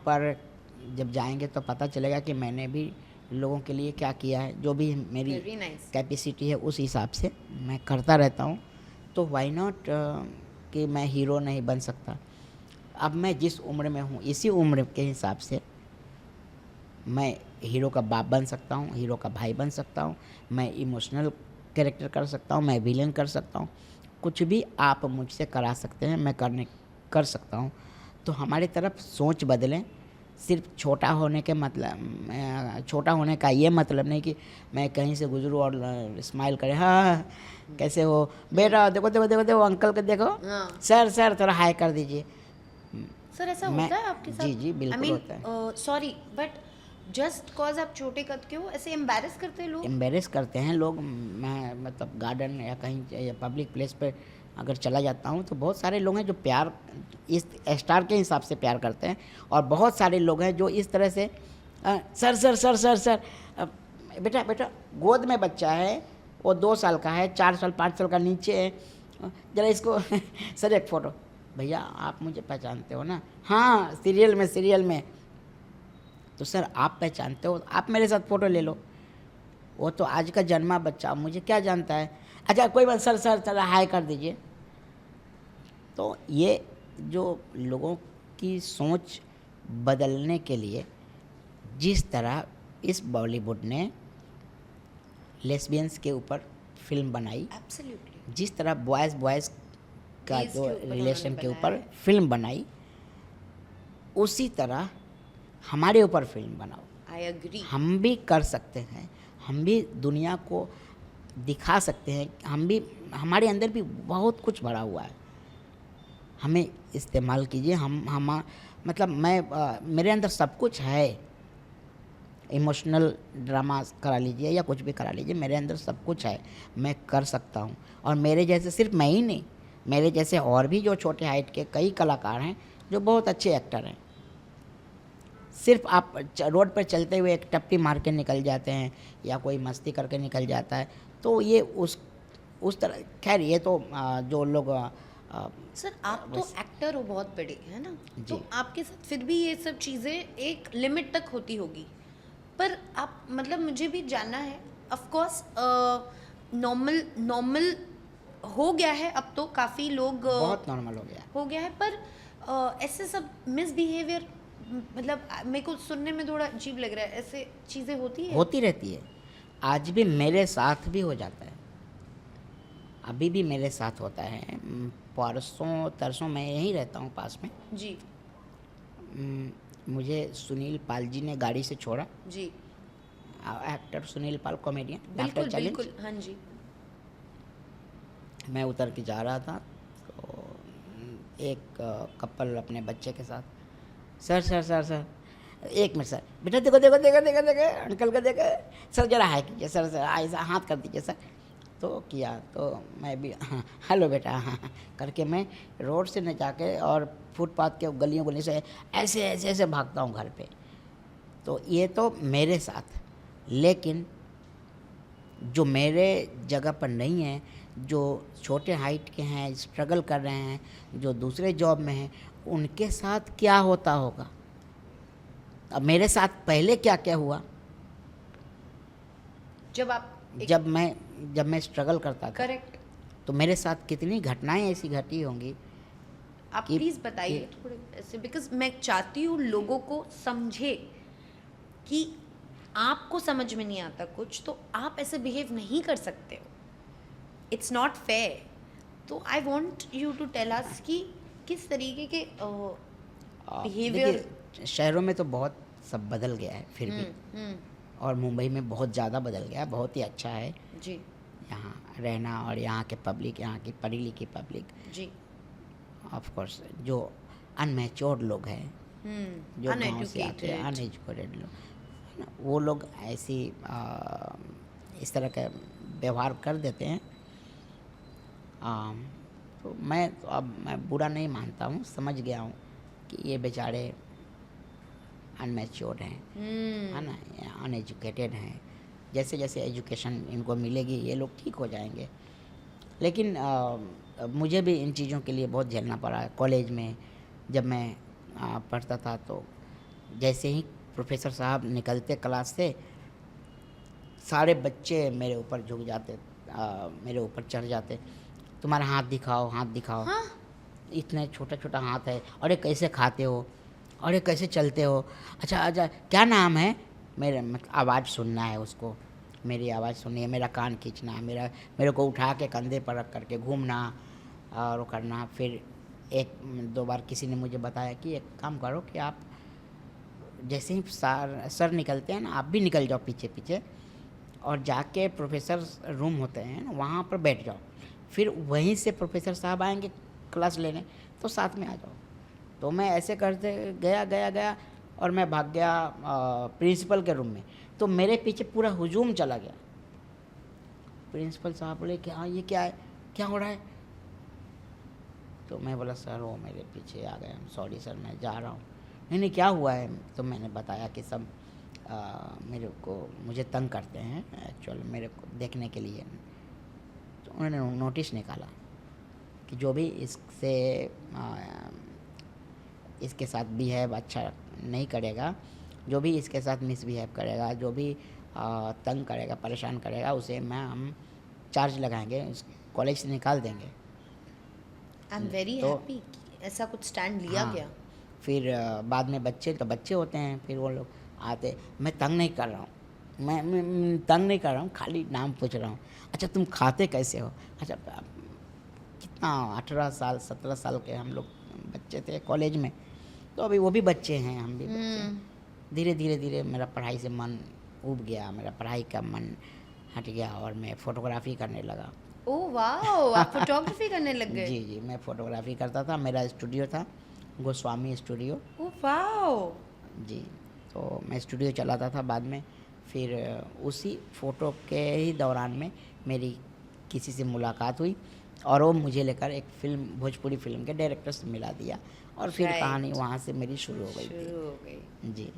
पर जब जाएंगे तो पता चलेगा कि मैंने भी लोगों के लिए क्या किया है। जो भी मेरी Very nice. कैपेसिटी है उस हिसाब से मैं करता रहता हूँ। तो व्हाई नॉट कि मैं हीरो नहीं बन सकता। अब मैं जिस उम्र में हूँ इसी उम्र के हिसाब से मैं हीरो का बाप बन सकता हूँ, हीरो का भाई बन सकता हूँ, मैं इमोशनल कैरेक्टर कर सकता हूँ, मैं विलेन कर सकता हूँ। कुछ भी आप मुझसे करा सकते हैं, मैं कर सकता हूँ। तो हमारी तरफ सोच बदलें। सिर्फ छोटा होने के मतलब छोटा होने का ये मतलब नहीं कि मैं कहीं से गुजरूँ और स्माइल करें, हाँ हाँ, कैसे हो बेटा, देखो देखो देखो देखो अंकल को देखो, हाँ सर सर थोड़ा हाई कर दीजिए। सर, ऐसा मैं होता है आपके साथ? जी जी बिल्कुल होता है। सॉरी बट जस्ट कॉज आप छोटे कद के हो ऐसे एम्बैरेस करते हैं लोग? एम्बेरस करते हैं लोग। मैं मतलब गार्डन या कहीं या पब्लिक प्लेस पे अगर चला जाता हूँ तो बहुत सारे लोग हैं जो प्यार इस स्टार के हिसाब से प्यार करते हैं, और बहुत सारे लोग हैं जो इस तरह से sir sir sir sir sir बेटा बेटा, गोद में बच्चा है, वो 2 साल का है, 4 साल 5 साल का नीचे है, ज़रा इसको सर एक फ़ोटो। भैया आप मुझे पहचानते हो ना? हाँ सीरियल में। तो सर आप पहचानते हो, आप मेरे साथ फ़ोटो ले लो। वो तो आज का जन्मा बच्चा, मुझे क्या जानता है। अच्छा कोई बात, सर सर सर हाय कर दीजिए। तो ये जो लोगों की सोच बदलने के लिए जिस तरह इस बॉलीवुड ने लेस्बियंस के ऊपर फिल्म बनाई, एब्सोल्युटली। जिस तरह बॉयज़ बॉयज़ का गेज जो के ऊपर उन्होंने रिलेशन के बनाया ऊपर है। फिल्म बनाई, उसी तरह हमारे ऊपर फिल्म बनाओ। I agree. हम भी कर सकते हैं, हम भी दुनिया को दिखा सकते हैं, हम भी, हमारे अंदर भी बहुत कुछ भरा हुआ है, हमें इस्तेमाल कीजिए। हम मतलब मेरे अंदर सब कुछ है। इमोशनल ड्रामा करा लीजिए या कुछ भी करा लीजिए, मेरे अंदर सब कुछ है, मैं कर सकता हूँ। और मेरे जैसे सिर्फ मैं ही नहीं, मेरे जैसे और भी जो छोटे हाइट के कई कलाकार हैं जो बहुत अच्छे एक्टर हैं। सिर्फ आप रोड पर चलते हुए एक टप्पी मार के निकल जाते हैं या कोई मस्ती करके निकल जाता है, तो ये उस तरह, खैर ये तो जो लोग सर आप तो एक्टर हो बहुत बड़े, है ना? जी। तो आपके साथ फिर भी ये सब चीज़ें एक लिमिट तक होती होगी, पर आप मतलब मुझे भी जानना है। ऑफ कोर्स नॉर्मल नॉर्मल हो गया है अब तो, काफ़ी लोग बहुत नॉर्मल हो गया। हो गया है, पर ऐसे सब मिसबिहेवियर मतलब मेरे को सुनने में थोड़ा अजीब लग रहा है। ऐसे चीज़ें होती है? होती रहती है, आज भी मेरे साथ भी हो जाता है, अभी भी मेरे साथ होता है। परसों तरसों मैं यहीं रहता हूँ पास में। जी मुझे सुनील पाल जी ने गाड़ी से छोड़ा, जी। एक्टर सुनील पाल, कॉमेडियन, आफ्टर बिल्कुल चैलेंज। बिल्कुल, हाँ जी। मैं उतर के जा रहा था तो एक कपल अपने बच्चे के साथ, सर सर सर सर, एक मिनट सर, बेटा देखो देखो देखो देखो देखो अंकल को देखो, सर जरा हाय कीजिए, सर सर ऐसा हाथ कर दीजिए सर। तो किया, तो मैं भी हाँ हेलो बेटा हाँ हाँ करके मैं रोड से न जाके और फुटपाथ के गलियों गली से ऐसे ऐसे ऐसे भागता हूँ घर पे। तो ये तो मेरे साथ, लेकिन जो मेरे जगह पर नहीं है, जो छोटे हाइट के हैं, स्ट्रगल कर रहे हैं, जो दूसरे जॉब में हैं, उनके साथ क्या होता होगा। अब मेरे साथ पहले क्या क्या हुआ, जब आप जब मैं स्ट्रगल करता था, करेक्ट। तो मेरे साथ कितनी घटनाएं ऐसी घटी होंगी आप कि प्लीज़ बताइए थोड़े ऐसे, बिकॉज मैं चाहती हूँ लोगों को समझे कि आपको समझ में नहीं आता कुछ तो आप ऐसे बिहेव नहीं कर सकते हो, इट्स नॉट फेयर। तो I want you to tell us कि किस तरीके के बिहेवियर। देखिए शहरों में तो बहुत सब बदल गया है फिर भी, और मुंबई में बहुत ज़्यादा बदल गया है, बहुत ही अच्छा है जी यहाँ रहना, और यहाँ के पब्लिक, यहाँ की पढ़ी लिखी पब्लिक। जी। ऑफ कोर्स जो अनमेच्योर्ड लोग हैं, जो गांव से आते हैं, अनएजुकेटेड। अनएजुकेटेड लोग, है ना, वो लोग ऐसी इस तरह का व्यवहार कर देते हैं। तो मैं बुरा नहीं मानता हूँ, समझ गया हूँ कि ये बेचारे अनमेच्योर्ड हैं, है ना, अनएजुकेटेड हैं। जैसे जैसे एजुकेशन इनको मिलेगी ये लोग ठीक हो जाएंगे। लेकिन मुझे भी इन चीज़ों के लिए बहुत झेलना पड़ा है। कॉलेज में जब मैं पढ़ता था तो जैसे ही प्रोफेसर साहब निकलते क्लास से, सारे बच्चे मेरे ऊपर झुक जाते, मेरे ऊपर चढ़ जाते, तुम्हारा हाथ दिखाओ, हाथ दिखाओ। हाँ। इतने छोटा छोटा हाथ है, अरे कैसे खाते हो, अरे कैसे चलते हो, अच्छा अच्छा क्या नाम है, मेरे आवाज़ सुनना है उसको, मेरी आवाज़ सुननी है, मेरा कान खींचना है, मेरे को उठा के कंधे पर रख करके घूमना और वो करना। फिर एक दो बार किसी ने मुझे बताया कि एक काम करो कि आप जैसे ही सर निकलते हैं ना, आप भी निकल जाओ पीछे पीछे और जाके प्रोफेसर रूम होते हैं ना, वहाँ पर बैठ जाओ, फिर वहीं से प्रोफेसर साहब आएंगे क्लास लेने, तो साथ में आ जाओ। तो मैं ऐसे करते गया गया गया और मैं भाग गया प्रिंसिपल के रूम में। तो मेरे पीछे पूरा हुजूम चला गया। प्रिंसिपल साहब बोले कि हाँ ये क्या है, क्या हो रहा है। तो मैं बोला सर वो मेरे पीछे आ गए, सॉरी सर मैं जा रहा हूँ। नहीं नहीं क्या हुआ है। तो मैंने बताया कि सब मुझे तंग करते हैं एक्चुअल, मेरे को देखने के लिए। तो उन्होंने नोटिस निकाला कि जो भी इसके साथ बिहेव अच्छा नहीं करेगा, जो भी इसके साथ मिसबिहेव करेगा, जो भी तंग करेगा, परेशान करेगा, उसे हम चार्ज लगाएंगे, इस कॉलेज से निकाल देंगे। आई एम वेरी हैप्पी ऐसा कुछ स्टैंड लिया हाँ, गया। फिर बाद में बच्चे होते हैं, फिर वो लोग आते, मैं तंग नहीं कर रहा हूँ, मैं तंग नहीं कर रहा हूँ, खाली नाम पूछ रहा हूँ। अच्छा तुम खाते कैसे हो। अच्छा कितना 18 साल 17 साल के हम लोग बच्चे थे कॉलेज में, तो अभी वो भी बच्चे हैं, हम भी बच्चे हैं। धीरे धीरे धीरे मेरा पढ़ाई से मन उब गया, मेरा पढ़ाई का मन हट गया और मैं फ़ोटोग्राफ़ी करने लगा। ओह वाओ, आप फोटोग्राफी करने लग गए। जी जी, मैं फ़ोटोग्राफ़ी करता था, मेरा स्टूडियो था गोस्वामी स्टूडियो। Oh wow. जी, तो मैं स्टूडियो चलाता था बाद में। फिर उसी फ़ोटो के ही दौरान में मेरी किसी से मुलाकात हुई और वो मुझे लेकर एक फ़िल्म, भोजपुरी फ़िल्म के डायरेक्टर से मिला दिया और फिर Right. कहानी वहाँ से मेरी शुरू हो गई शुरू हो गई। थी। जी।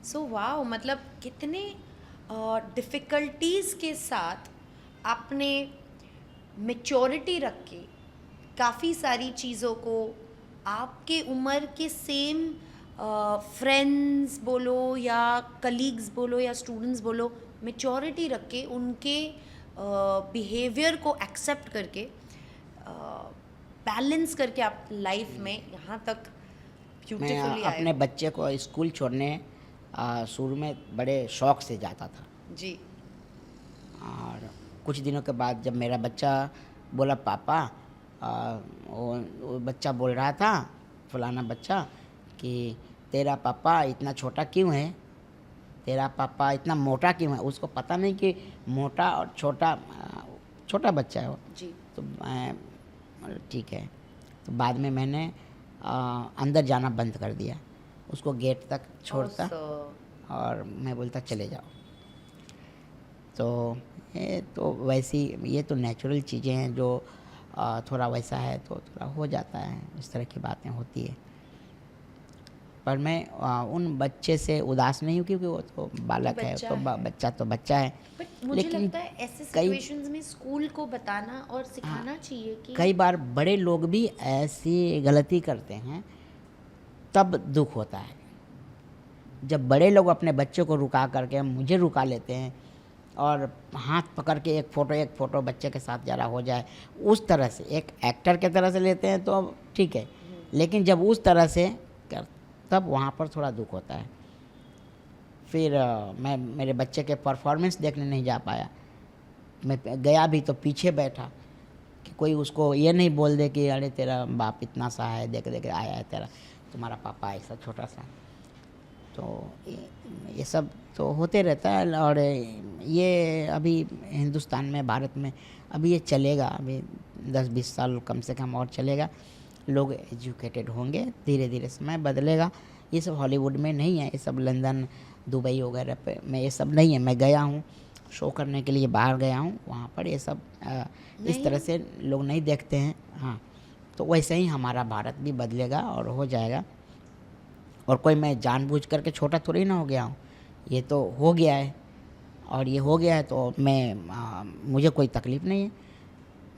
सो वाओ, मतलब कितने डिफ़िकल्टीज़ के साथ आपने मैच्योरिटी रख के काफ़ी सारी चीज़ों को आपके उम्र के सेम फ्रेंड्स बोलो या कलीग्स बोलो या स्टूडेंट्स बोलो, मैच्योरिटी रख के उनके बिहेवियर को एक्सेप्ट करके बैलेंस करके आप लाइफ में यहाँ तक मैं ब्यूटीफुली आए अपने हो। बच्चे को स्कूल छोड़ने शुरू में बड़े शौक से जाता था जी। और कुछ दिनों के बाद जब मेरा बच्चा बोला पापा, वो बच्चा बोल रहा था फलाना बच्चा कि तेरा पापा इतना छोटा क्यों है, तेरा पापा इतना मोटा क्यों है। उसको पता नहीं कि मोटा और छोटा बच्चा है वो। जी। तो मैं ठीक है। तो बाद में मैंने अंदर जाना बंद कर दिया, उसको गेट तक छोड़ता और मैं बोलता चले जाओ। तो ये तो वैसी, ये तो नेचुरल चीज़ें हैं जो थोड़ा वैसा है तो थोड़ा हो जाता है, इस तरह की बातें होती है। पर मैं उन बच्चे से उदास नहीं हूँ क्योंकि वो तो बालक है, बच्चा तो है। बच्चा तो बच्चा है। बट मुझे लेकिन लगता है ऐसे कई सिचुएशंस में स्कूल को बताना और सिखाना चाहिए कि कई बार बड़े लोग भी ऐसी गलती करते हैं, तब दुख होता है। जब बड़े लोग अपने बच्चे को रुका करके मुझे रुका लेते हैं और हाथ पकड़ के एक फ़ोटो बच्चे के साथ ज़रा हो जाए, उस तरह से एक एक्टर के तरह से लेते हैं तो ठीक है, लेकिन जब उस तरह से तब वहाँ पर थोड़ा दुख होता है। फिर मैं मेरे बच्चे के परफॉर्मेंस देखने नहीं जा पाया। मैं गया भी तो पीछे बैठा कि कोई उसको ये नहीं बोल दे कि अरे तेरा बाप इतना सा है, देख देख आया है तेरा, तुम्हारा पापा ऐसा छोटा सा। तो ये सब तो होते रहता है और ये अभी हिंदुस्तान में, भारत में अभी ये चलेगा, अभी 10-20 साल कम से कम और चलेगा। लोग एजुकेटेड होंगे, धीरे धीरे समय बदलेगा। ये सब हॉलीवुड में नहीं है, ये सब लंदन दुबई वगैरह पे में ये सब नहीं है। मैं गया हूँ शो करने के लिए, बाहर गया हूँ, वहाँ पर ये सब इस तरह से लोग नहीं देखते हैं। हाँ, तो वैसे ही हमारा भारत भी बदलेगा और हो जाएगा। और कोई मैं जानबूझ करके छोटा थोड़ी ना हो गया हूँ, ये तो हो गया है और ये हो गया है तो मुझे कोई तकलीफ़ नहीं है,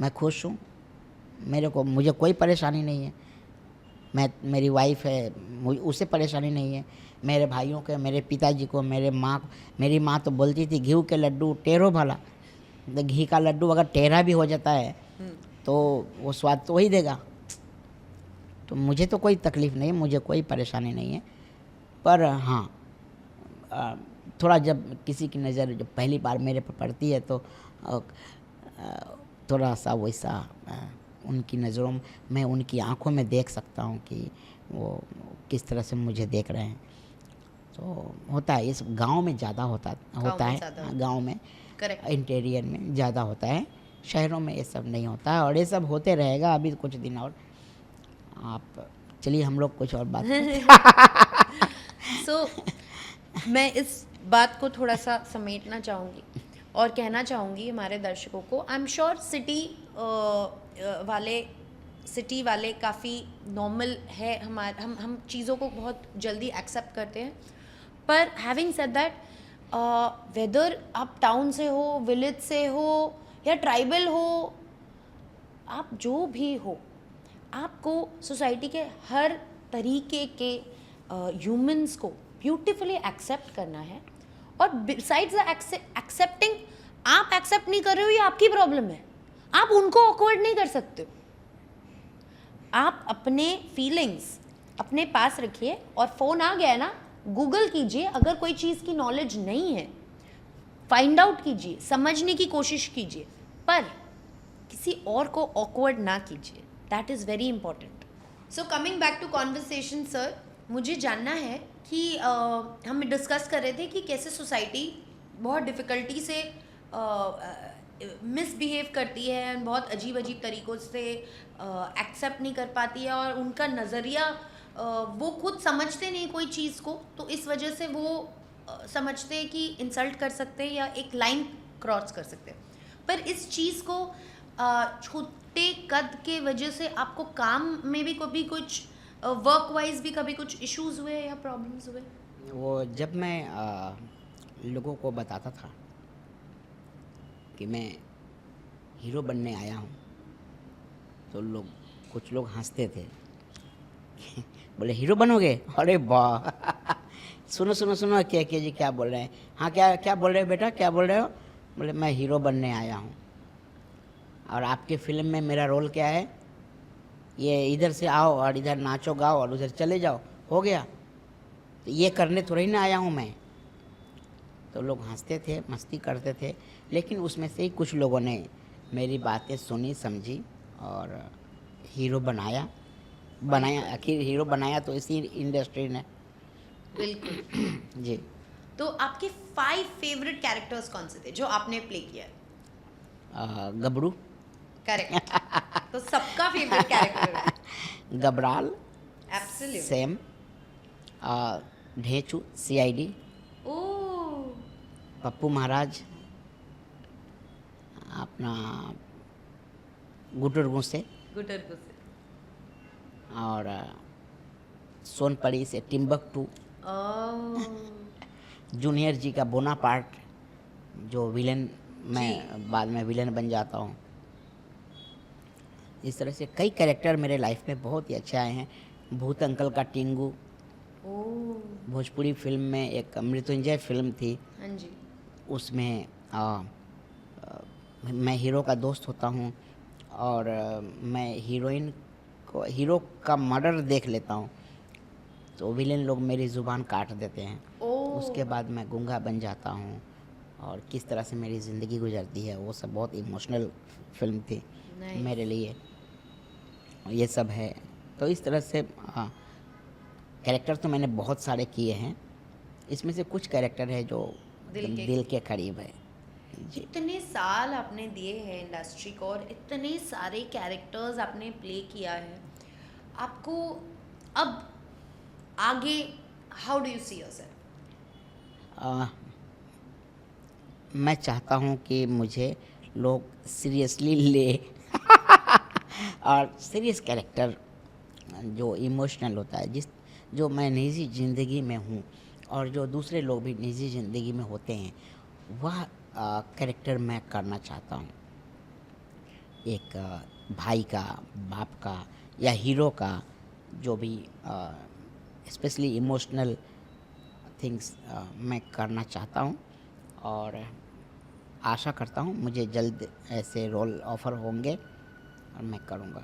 मैं खुश हूँ, मुझे कोई परेशानी नहीं है। मेरी वाइफ है, उसे परेशानी नहीं है, मेरे भाइयों के, मेरे पिताजी को, मेरी माँ तो बोलती थी घी के लड्डू टेढ़ो भला, तो घी का लड्डू अगर टेढ़ा भी हो जाता है तो वो स्वाद तो वही देगा। तो मुझे तो कोई तकलीफ़ नहीं है, मुझे कोई परेशानी नहीं है। पर हाँ, थोड़ा जब किसी की नज़र जब पहली बार मेरे पर पड़ती है तो थोड़ा सा वैसा उनकी नज़रों में, मैं उनकी आंखों में देख सकता हूँ कि वो किस तरह से मुझे देख रहे हैं। तो होता है, इस गांव में ज़्यादा होता है, गांव में करेक्ट, इंटीरियर में ज़्यादा होता है, शहरों में ये सब नहीं होता है, और ये सब होते रहेगा अभी कुछ दिन और। आप चलिए हम लोग कुछ और बात सो मैं इस बात को थोड़ा सा समेटना चाहूँगी और कहना चाहूँगी हमारे दर्शकों को, आई एम श्योर सिटी वाले काफ़ी नॉर्मल है, हम चीज़ों को बहुत जल्दी एक्सेप्ट करते हैं। पर हैविंग सेड दैट, वेदर आप टाउन से हो, विलेज से हो या ट्राइबल हो, आप जो भी हो, आपको सोसाइटी के हर तरीके के ह्यूमंस को ब्यूटीफुली एक्सेप्ट करना है। और बिसाइड्स एक्सेप्टिंग, आप एक्सेप्ट नहीं कर रहे हो ये आपकी प्रॉब्लम है, आप उनको ऑकवर्ड नहीं कर सकते हो। आप अपने फीलिंग्स अपने पास रखिए, और फ़ोन आ गया है ना, गूगल कीजिए, अगर कोई चीज़ की नॉलेज नहीं है फाइंड आउट कीजिए, समझने की कोशिश कीजिए, पर किसी और को ऑकवर्ड ना कीजिए। That is very important. So coming back to conversation sir, मुझे जानना है कि हम डिस्कस कर रहे थे कि कैसे सोसाइटी बहुत डिफ़िकल्टी से मिसबिहेव करती है एंड बहुत अजीब अजीब तरीक़ों से एक्सेप्ट नहीं कर पाती है, और उनका नज़रिया वो खुद समझते नहीं कोई चीज़ को, तो इस वजह से वो समझते हैं कि इंसल्ट कर सकते हैं या एक लाइन क्रॉस कर सकते हैं। पर इस चीज़ को छोटे कद के वजह से आपको काम में भी कभी कुछ वर्क वाइज भी कभी कुछ इश्यूज हुए या प्रॉब्लम्स हुए? वो जब मैं लोगों को बताता था कि मैं हीरो बनने आया हूँ, तो कुछ लोग हंसते थे बोले हीरो बनोगे? अरे वाह सुनो सुनो सुनो, क्या जी क्या बोल रहे हैं? हाँ, क्या क्या बोल रहे हो बेटा, क्या बोल रहे हो? बोले मैं हीरो बनने आया हूँ। और आपकी फ़िल्म में मेरा रोल क्या है? ये इधर से आओ और इधर नाचो गाओ और उधर चले जाओ, हो गया। तो ये करने थोड़ी ना आया हूँ मैं। तो लोग हंसते थे, मस्ती करते थे, लेकिन उसमें से ही कुछ लोगों ने मेरी बातें सुनी, समझी और हीरो बनाया। आखिर हीरो बनाया तो इसी इंडस्ट्री ने। बिल्कुल जी। तो आपके 5 फेवरेट कैरेक्टर्स कौन से थे जो आपने प्ले किया है? गबरू, करेक्ट। तो सबका फेवरेट कैरेक्टर है गबराल, एब्सोल्युटली। सेम, ढेंचू CID, ओह, पप्पू महाराज, अपना गुटर गुस्से, गुटर गुस्से। और सोनपरी से टिम्बकटू, ओह, जूनियर जी का बोनापार्ट, जो विलन, मैं बाद में विलन बन जाता हूँ। इस तरह से कई कैरेक्टर मेरे लाइफ में बहुत ही अच्छे आए हैं। भूत अंकल का टिंगू, ओह, भोजपुरी फिल्म में एक मृत्युंजय फिल्म थी, हाँ जी, उसमें मैं हीरो का दोस्त होता हूँ और मैं हीरो का मर्डर देख लेता हूँ, तो विलेन लोग मेरी ज़ुबान काट देते हैं। ओह, उसके बाद मैं गूंगा बन जाता हूँ और किस तरह से मेरी ज़िंदगी गुजरती है, वो सब बहुत इमोशनल फिल्म थी Nice. मेरे लिए। ये सब है। तो इस तरह से कैरेक्टर तो मैंने बहुत सारे किए हैं, इसमें से कुछ कैरेक्टर है जो दिल के करीब है। इतने साल आपने दिए हैं इंडस्ट्री को और इतने सारे कैरेक्टर्स आपने प्ले किया है, आपको अब आगे how do you see yourself? मैं चाहता हूँ कि मुझे लोग सीरियसली ले और सीरियस कैरेक्टर जो इमोशनल होता है, जो मैं निजी ज़िंदगी में हूँ और जो दूसरे लोग भी निजी ज़िंदगी में होते हैं, वह कैरेक्टर मैं करना चाहता हूँ। एक भाई का, बाप का या हीरो का, जो भी स्पेशली इमोशनल थिंग्स मैं करना चाहता हूँ और आशा करता हूँ मुझे जल्द ऐसे रोल ऑफ़र होंगे और मैं करूँगा।